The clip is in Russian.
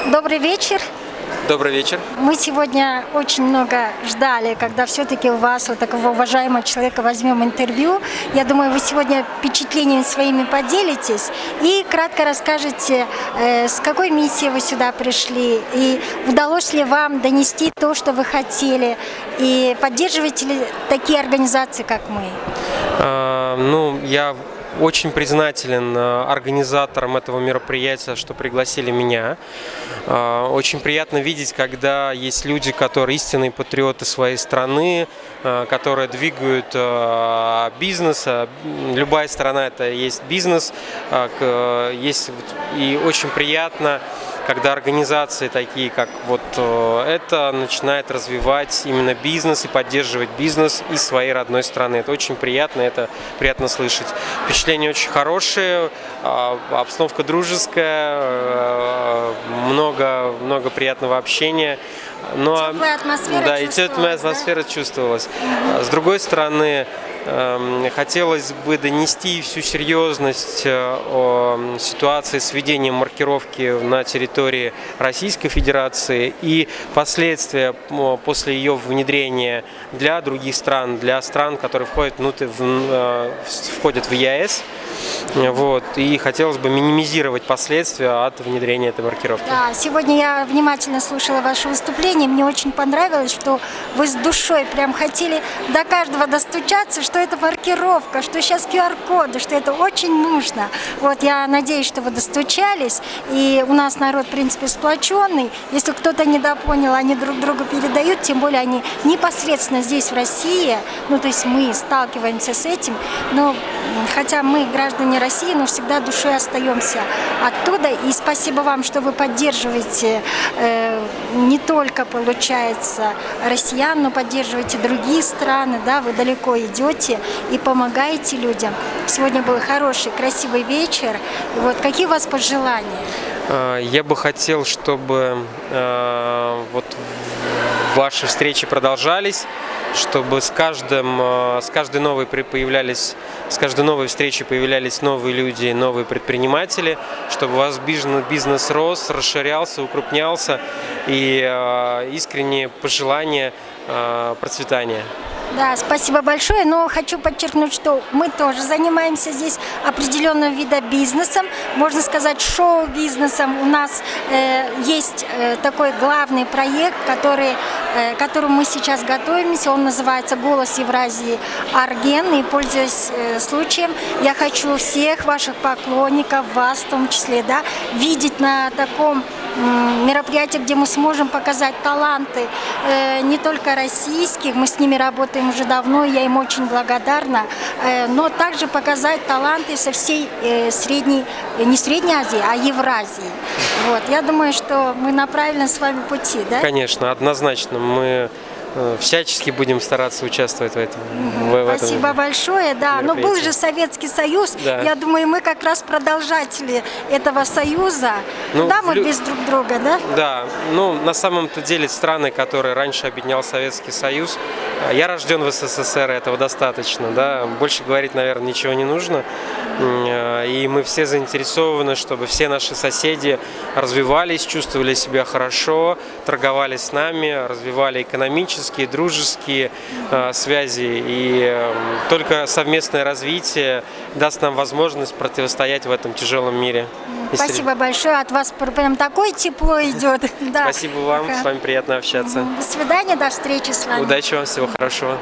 Добрый вечер. Добрый вечер. Мы сегодня очень много ждали, когда все-таки у вас, вот такого уважаемого человека, возьмем интервью. Я думаю, вы сегодня впечатлениями своими поделитесь и кратко расскажете, с какой миссией вы сюда пришли, и удалось ли вам донести то, что вы хотели, и поддерживаете ли такие организации, как мы? Я очень признателен организаторам этого мероприятия, что пригласили меня. Очень приятно видеть, когда есть люди, которые истинные патриоты своей страны, которые двигают бизнес. Любая страна – это есть бизнес. И очень приятно, когда организации такие, как вот это, начинают развивать именно бизнес и поддерживать бизнес из своей родной страны. Это очень приятно, это приятно слышать. Впечатления очень хорошие, обстановка дружеская, много приятного общения. Теплая атмосфера да, и теплая атмосфера чувствовалась. С другой стороны, хотелось бы донести всю серьезность ситуации с введением маркировки на территории Российской Федерации и последствия после ее внедрения для других стран, для стран, которые входят в ЕАЭС. И хотелось бы минимизировать последствия от внедрения этой маркировки. Да, сегодня я внимательно слушала ваше выступление. Мне очень понравилось, что вы с душой прям хотели до каждого достучаться, что это маркировка, что сейчас QR-коды, что это очень нужно. Я надеюсь, что вы достучались. И у нас народ, в принципе, сплоченный. Если кто-то недопонял, они друг другу передают, тем более они непосредственно здесь, в России. То есть мы сталкиваемся с этим. Но хотя мы граждане России, но всегда душой остаемся оттуда. И спасибо вам, что вы поддерживаете не только, получается, россиян, но поддерживаете другие страны, да, вы далеко идете и помогаете людям. Сегодня был хороший, красивый вечер. Какие у вас пожелания? Я бы хотел, чтобы ваши встречи продолжались, чтобы с каждой новой встречей появлялись новые люди, новые предприниматели, чтобы у вас бизнес рос, расширялся, укрупнялся, и искренние пожелания процветания. Да, спасибо большое, но хочу подчеркнуть, что мы тоже занимаемся здесь определенного вида бизнесом, можно сказать, шоу-бизнесом. У нас есть такой главный проект, к которому мы сейчас готовимся, он называется «Голос Евразии Арген», и, пользуясь случаем, я хочу всех ваших поклонников, вас в том числе, да, видеть на таком мероприятие, где мы сможем показать таланты не только российских, мы с ними работаем уже давно, я им очень благодарна, но также показать таланты со всей не Средней Азии, а Евразии. Я думаю, что мы на правильном с вами пути, да? Конечно, однозначно. Мы всячески будем стараться участвовать в этом. Спасибо большое, да. Но был же Советский Союз, да. Я думаю, мы как раз продолжатели этого союза. Мы без друг друга, да? Да, на самом-то деле страны, которые раньше объединял Советский Союз, я рожден в СССР, этого достаточно, да, больше говорить, наверное, ничего не нужно. И мы все заинтересованы, чтобы все наши соседи развивались, чувствовали себя хорошо, торговали с нами, развивали экономические, дружеские связи. И только совместное развитие даст нам возможность противостоять в этом тяжелом мире. Спасибо большое, от вас прям такое тепло идет. Спасибо вам, с вами приятно общаться. До свидания, до встречи с вами. Удачи вам, всего хорошего.